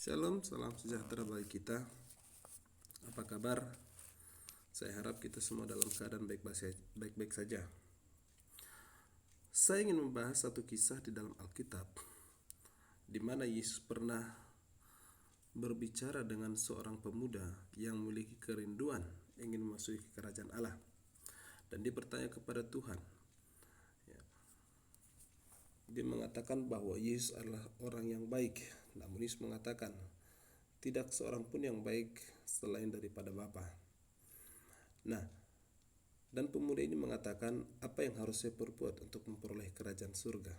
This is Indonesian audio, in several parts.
Shalom, salam sejahtera bagi kita. Apa kabar? Saya harap kita semua dalam keadaan baik-baik saja. Saya ingin membahas satu kisah di dalam Alkitab, di mana Yesus pernah berbicara dengan seorang pemuda yang memiliki kerinduan ingin memasuki kerajaan Allah. Dan dia bertanya kepada Tuhan. Dia mengatakan bahwa Yesus adalah orang yang baik. Namun Yesus mengatakan, tidak seorang pun yang baik selain daripada Bapa. Nah, dan pemuda ini mengatakan, apa yang harus saya perbuat untuk memperoleh kerajaan surga?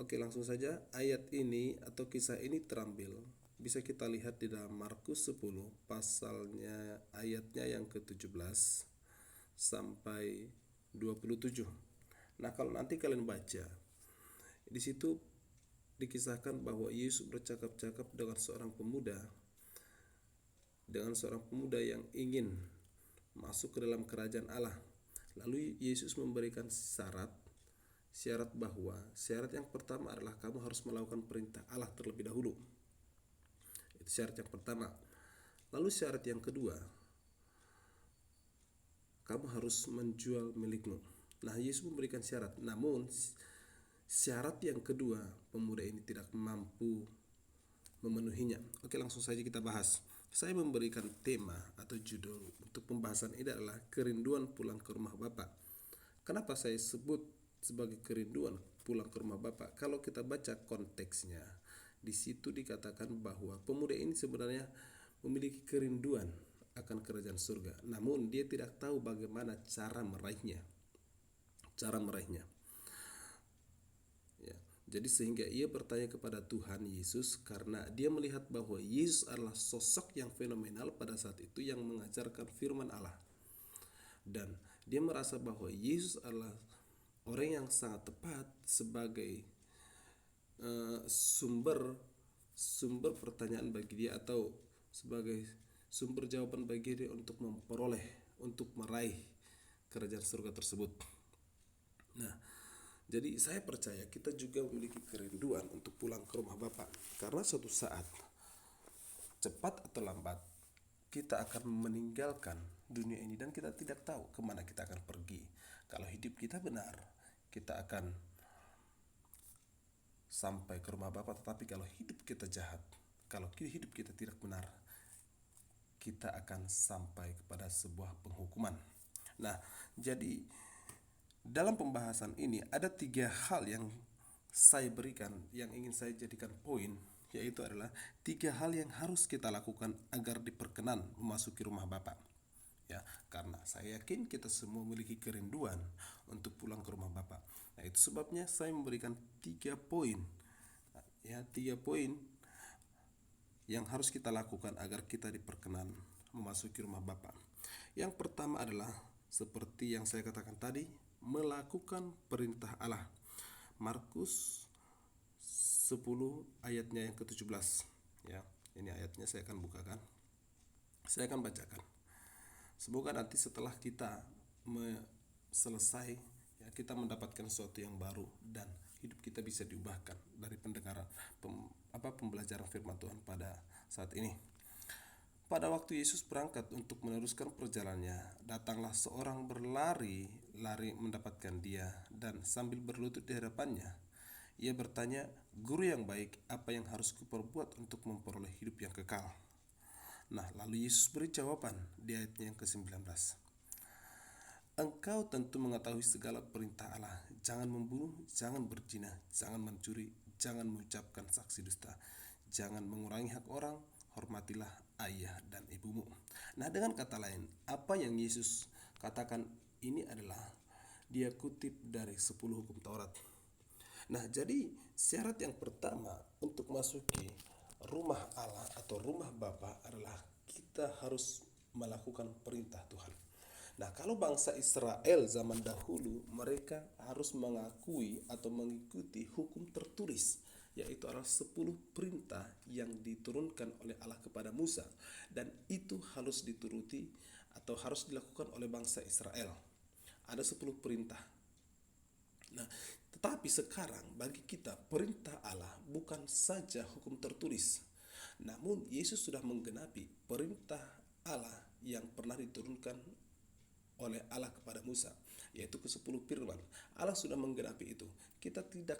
Oke, langsung saja ayat ini atau kisah ini terambil bisa kita lihat di dalam Markus 10 pasalnya ayatnya yang ke-17 sampai 27. Nah, kalau nanti kalian baca, di situ dikisahkan bahwa Yesus bercakap-cakap dengan seorang pemuda yang ingin masuk ke dalam kerajaan Allah. Lalu Yesus memberikan syarat bahwa syarat yang pertama adalah kamu harus melakukan perintah Allah terlebih dahulu. Itu syarat yang pertama. Lalu syarat yang kedua, kamu harus menjual milikmu. Nah, Yesus memberikan syarat. Namun syarat yang kedua, pemuda ini tidak mampu memenuhinya. Oke, langsung saja kita bahas. Saya memberikan tema atau judul untuk pembahasan ini adalah kerinduan pulang ke rumah Bapa. Kenapa saya sebut sebagai kerinduan pulang ke rumah Bapa? Kalau kita baca konteksnya, di situ dikatakan bahwa pemuda ini sebenarnya memiliki kerinduan akan kerajaan surga. Namun dia tidak tahu bagaimana cara meraihnya. Jadi sehingga ia bertanya kepada Tuhan Yesus karena dia melihat bahwa Yesus adalah sosok yang fenomenal pada saat itu yang mengajarkan firman Allah. Dan dia merasa bahwa Yesus adalah orang yang sangat tepat sebagai sumber pertanyaan bagi dia atau sebagai sumber jawaban bagi dia untuk meraih kerajaan surga tersebut. Nah, jadi saya percaya kita juga memiliki kerinduan untuk pulang ke rumah Bapa. Karena suatu saat, cepat atau lambat, kita akan meninggalkan dunia ini dan kita tidak tahu kemana kita akan pergi. Kalau hidup kita benar, kita akan sampai ke rumah Bapa. Tetapi kalau hidup kita jahat, kalau hidup kita tidak benar, kita akan sampai kepada sebuah penghukuman. Nah, jadi dalam pembahasan ini ada 3 hal yang saya berikan, yang ingin saya jadikan poin, yaitu adalah 3 hal yang harus kita lakukan agar diperkenan memasuki rumah Bapa. Ya, karena saya yakin kita semua memiliki kerinduan untuk pulang ke rumah Bapa. Nah, itu sebabnya saya memberikan 3 poin. Ya, 3 poin yang harus kita lakukan agar kita diperkenan memasuki rumah Bapa. Yang pertama adalah seperti yang saya katakan tadi, melakukan perintah Allah. Markus 10 ayatnya yang ke-17. Ya, ini ayatnya saya akan bukakan. Saya akan bacakan. Semoga nanti setelah kita selesai, ya, kita mendapatkan sesuatu yang baru dan hidup kita bisa diubahkan dari pendengaran pembelajaran firman Tuhan pada saat ini. Pada waktu Yesus berangkat untuk meneruskan perjalanannya, datanglah seorang berlari mendapatkan dia dan sambil berlutut di hadapannya, ia bertanya, "Guru yang baik, apa yang harus kuperbuat untuk memperoleh hidup yang kekal?" Nah, lalu Yesus beri jawaban di ayatnya yang ke-19. "Engkau tentu mengetahui segala perintah Allah. Jangan membunuh, jangan berzina, jangan mencuri, jangan mengucapkan saksi dusta, jangan mengurangi hak orang, hormatilah ayah dan ibumu." Nah, dengan kata lain, apa yang Yesus katakan ini adalah dia kutip dari 10 hukum Taurat. Nah, jadi syarat yang pertama untuk masuki rumah Allah atau rumah Bapa adalah kita harus melakukan perintah Tuhan. Nah, kalau bangsa Israel zaman dahulu, mereka harus mengakui atau mengikuti hukum tertulis, yaitu adalah 10 perintah yang diturunkan oleh Allah kepada Musa, dan itu harus dituruti atau harus dilakukan oleh bangsa Israel. Ada 10 perintah. Nah, tetapi sekarang bagi kita perintah Allah bukan saja hukum tertulis, Namun Yesus sudah menggenapi perintah Allah yang pernah diturunkan oleh Allah kepada Musa, yaitu ke-10 firman. Allah sudah menggenapi itu. Kita tidak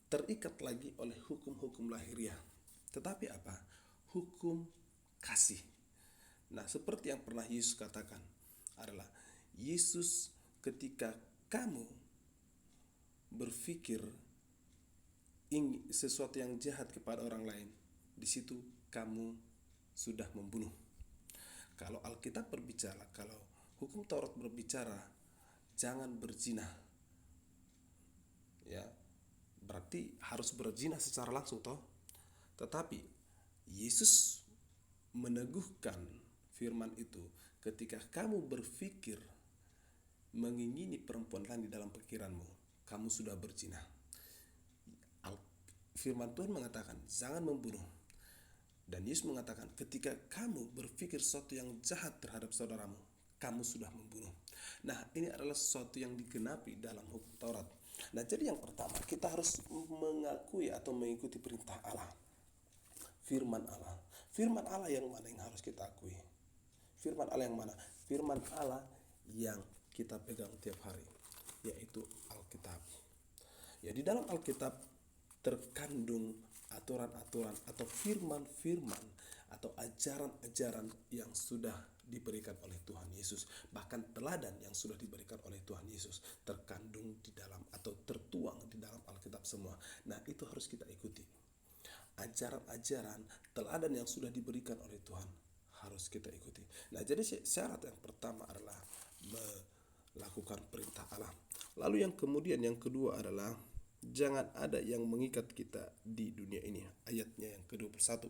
terikat lagi oleh hukum-hukum lahiriah, tetapi apa? Hukum kasih. Nah, seperti yang pernah Yesus katakan adalah, Yesus, ketika kamu berpikir sesuatu yang jahat kepada orang lain, di situ kamu sudah membunuh. Kalau Alkitab berbicara, kalau hukum Taurat berbicara, jangan berzina, ya, berarti harus berzina secara langsung toh. Tetapi Yesus meneguhkan firman itu, ketika kamu berpikir mengingini perempuan lain di dalam pikiranmu, kamu sudah berzina. Firman Tuhan mengatakan jangan membunuh. Dan Yesus mengatakan ketika kamu berpikir sesuatu yang jahat terhadap saudaramu, kamu sudah membunuh. Nah, ini adalah sesuatu yang digenapi dalam hukum Taurat. Nah, jadi yang pertama, kita harus mengakui atau mengikuti perintah Allah. Firman Allah. Firman Allah yang mana yang harus kita akui? Firman Allah yang mana? Firman Allah yang kita pegang tiap hari, yaitu Alkitab. Ya, di dalam Alkitab terkandung aturan-aturan atau firman-firman atau ajaran-ajaran yang sudah diberikan oleh Tuhan Yesus. Bahkan teladan yang sudah diberikan oleh Tuhan Yesus terkandung di dalam atau tertuang di dalam Alkitab semua. Nah, itu harus kita ikuti. Ajaran-ajaran, teladan yang sudah diberikan oleh Tuhan harus kita ikuti. Nah, jadi syarat yang pertama adalah melakukan perintah Allah. Lalu yang kedua adalah jangan ada yang mengikat kita di dunia ini. Ayatnya yang ke-21.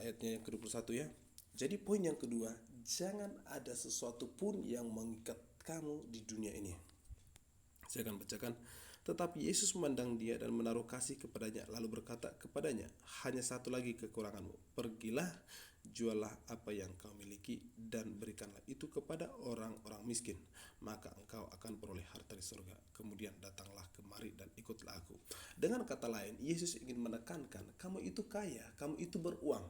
Ayatnya yang ke-21 ya. Jadi poin yang kedua, jangan ada sesuatu pun yang mengikat kamu di dunia ini. Saya akan bacakan. Tetapi Yesus memandang dia dan menaruh kasih kepadanya, lalu berkata kepadanya, hanya satu lagi kekuranganmu. Pergilah, jualah apa yang kau miliki dan berikanlah itu kepada orang-orang miskin, maka engkau akan peroleh harta di surga. Kemudian datanglah kemari dan ikutlah aku. Dengan kata lain, Yesus ingin menekankan, kamu itu kaya, kamu itu beruang,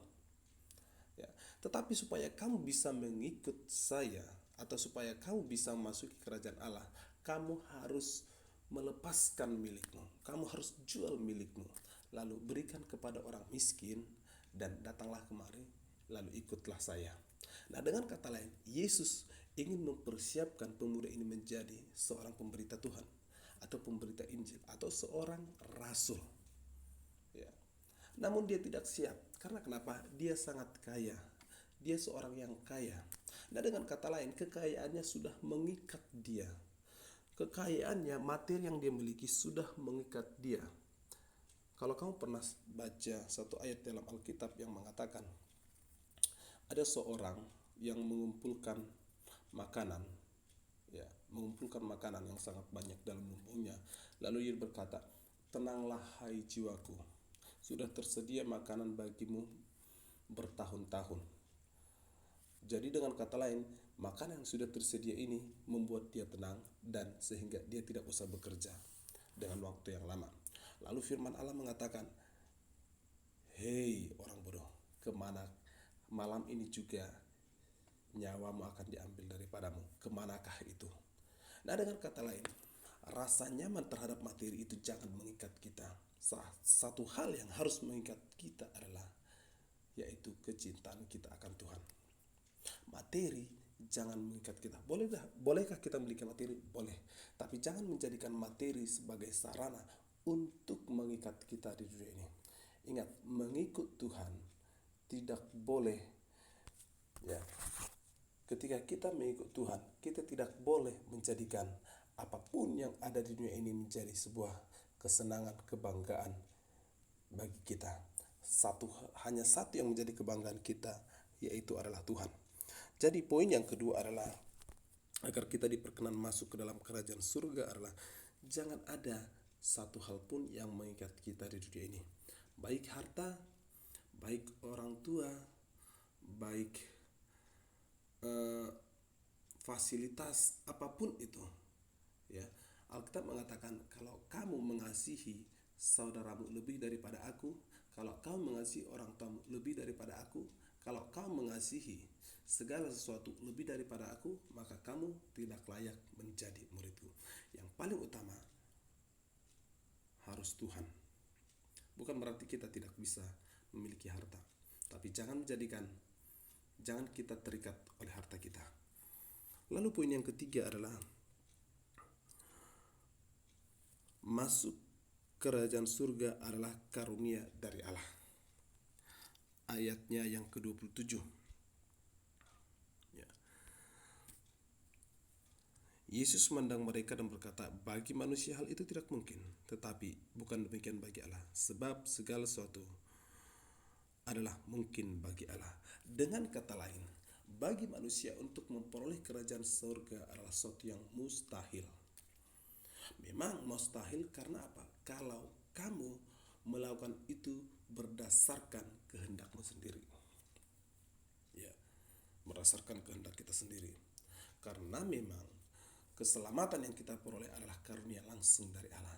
ya. Tetapi supaya kamu bisa mengikut saya, atau supaya kamu bisa memasuki kerajaan Allah, kamu harus melepaskan milikmu, kamu harus jual milikmu, lalu berikan kepada orang miskin, dan datanglah kemari, lalu ikutlah saya. Nah, dengan kata lain, Yesus ingin mempersiapkan pemuda ini menjadi seorang pemberita Tuhan, atau pemberita Injil, atau seorang rasul, ya. Namun dia tidak siap, karena kenapa? Dia sangat kaya, dia seorang yang kaya. Nah, dengan kata lain, kekayaannya sudah mengikat dia. Kekayaannya, materi yang dia miliki sudah mengikat dia. Kalau kamu pernah baca satu ayat dalam Alkitab yang mengatakan ada seorang yang mengumpulkan makanan, ya, mengumpulkan makanan yang sangat banyak dalam lumbungnya. Lalu ia berkata, tenanglah hai jiwaku, sudah tersedia makanan bagimu bertahun-tahun. Jadi dengan kata lain, makanan yang sudah tersedia ini membuat dia tenang, dan sehingga dia tidak usah bekerja dengan waktu yang lama. Lalu firman Allah mengatakan, hei orang bodoh, kemana malam ini juga nyawamu akan diambil daripadamu, kemanakah itu? Nah, dengan kata lain, rasa nyaman terhadap materi itu jangan mengikat kita. Satu hal yang harus mengikat kita adalah yaitu kecintaan kita akan Tuhan. Materi jangan mengikat kita. Bolehkah kita memiliki materi? Boleh. Tapi jangan menjadikan materi sebagai sarana untuk mengikat kita di dunia ini. Ingat, mengikut Tuhan tidak boleh, ya. Ketika kita mengikut Tuhan, kita tidak boleh menjadikan apapun yang ada di dunia ini menjadi sebuah kesenangan, kebanggaan bagi kita. Hanya satu yang menjadi kebanggaan kita, yaitu adalah Tuhan. Jadi poin yang kedua adalah, agar kita diperkenan masuk ke dalam kerajaan surga adalah, jangan ada satu hal pun yang mengikat kita di dunia ini. Baik harta, baik orang tua, baik fasilitas apapun itu, ya. Alkitab mengatakan kalau kamu mengasihi saudaramu lebih daripada aku, kalau kau mengasihi orang tuamu lebih daripada aku, kalau kau mengasihi segala sesuatu lebih daripada aku, maka kamu tidak layak menjadi muridku. Yang paling utama harus Tuhan. Bukan berarti kita tidak bisa memiliki harta, tapi jangan kita terikat oleh harta kita. Lalu poin yang ketiga adalah masuk kerajaan surga adalah karunia dari Allah. Ayatnya yang ke-27. Ya. Yesus memandang mereka dan berkata, bagi manusia hal itu tidak mungkin, tetapi bukan demikian bagi Allah, sebab segala sesuatu adalah mungkin bagi Allah. Dengan kata lain, bagi manusia untuk memperoleh kerajaan surga adalah sesuatu yang mustahil. Memang mustahil karena apa? Kalau kamu melakukan itu berdasarkan kehendakmu sendiri. Ya, berdasarkan kehendak kita sendiri. Karena memang keselamatan yang kita peroleh adalah karunia langsung dari Allah.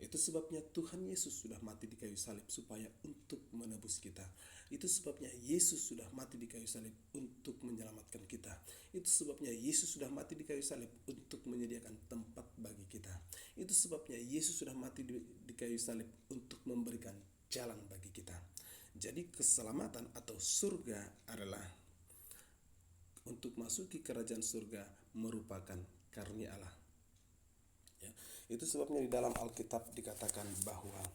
Itu sebabnya Tuhan Yesus sudah mati di kayu salib supaya untuk menebus kita. Itu sebabnya Yesus sudah mati di kayu salib untuk menyelamatkan kita. Itu sebabnya Yesus sudah mati di kayu salib untuk menyediakan tempat bagi kita. Itu sebabnya Yesus sudah mati di kayu salib untuk memberikan jalan bagi kita. Jadi keselamatan atau surga adalah, untuk masuki kerajaan surga merupakan karunia Allah. Ya, itu sebabnya di dalam Alkitab dikatakan bahwa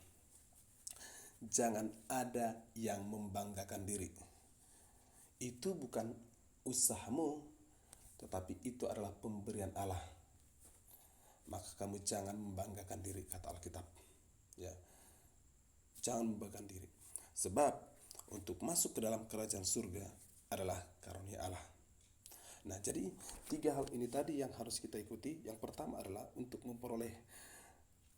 jangan ada yang membanggakan diri. Itu bukan usahamu, tetapi itu adalah pemberian Allah. Maka kamu jangan membanggakan diri, kata Alkitab. Ya, jangan membanggakan diri. Sebab untuk masuk ke dalam kerajaan surga adalah karunia Allah. Nah, jadi 3 hal ini tadi yang harus kita ikuti. Yang pertama adalah untuk memperoleh,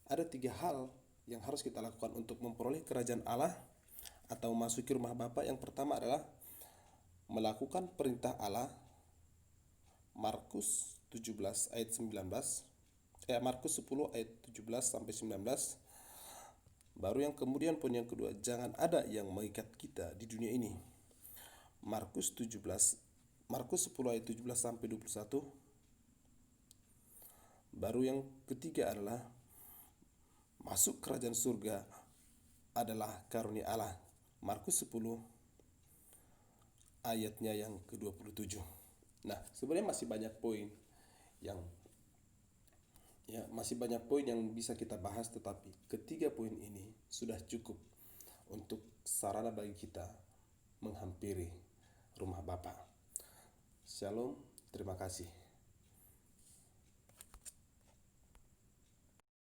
ada 3 hal yang harus kita lakukan untuk memperoleh kerajaan Allah atau masuk ke rumah Bapa. Yang pertama adalah melakukan perintah Allah. Markus 17 ayat 19. Markus 10 ayat 17 sampai 19. Baru yang kemudian poin yang kedua, jangan ada yang mengikat kita di dunia ini. Markus 10 ayat 17 sampai 21. Baru yang ketiga adalah masuk kerajaan surga adalah karunia Allah. Markus 10 ayatnya yang ke-27. Nah, sebenarnya masih banyak poin yang bisa kita bahas, tetapi ketiga poin ini sudah cukup untuk sarana bagi kita menghampiri rumah Bapa. Shalom, terima kasih.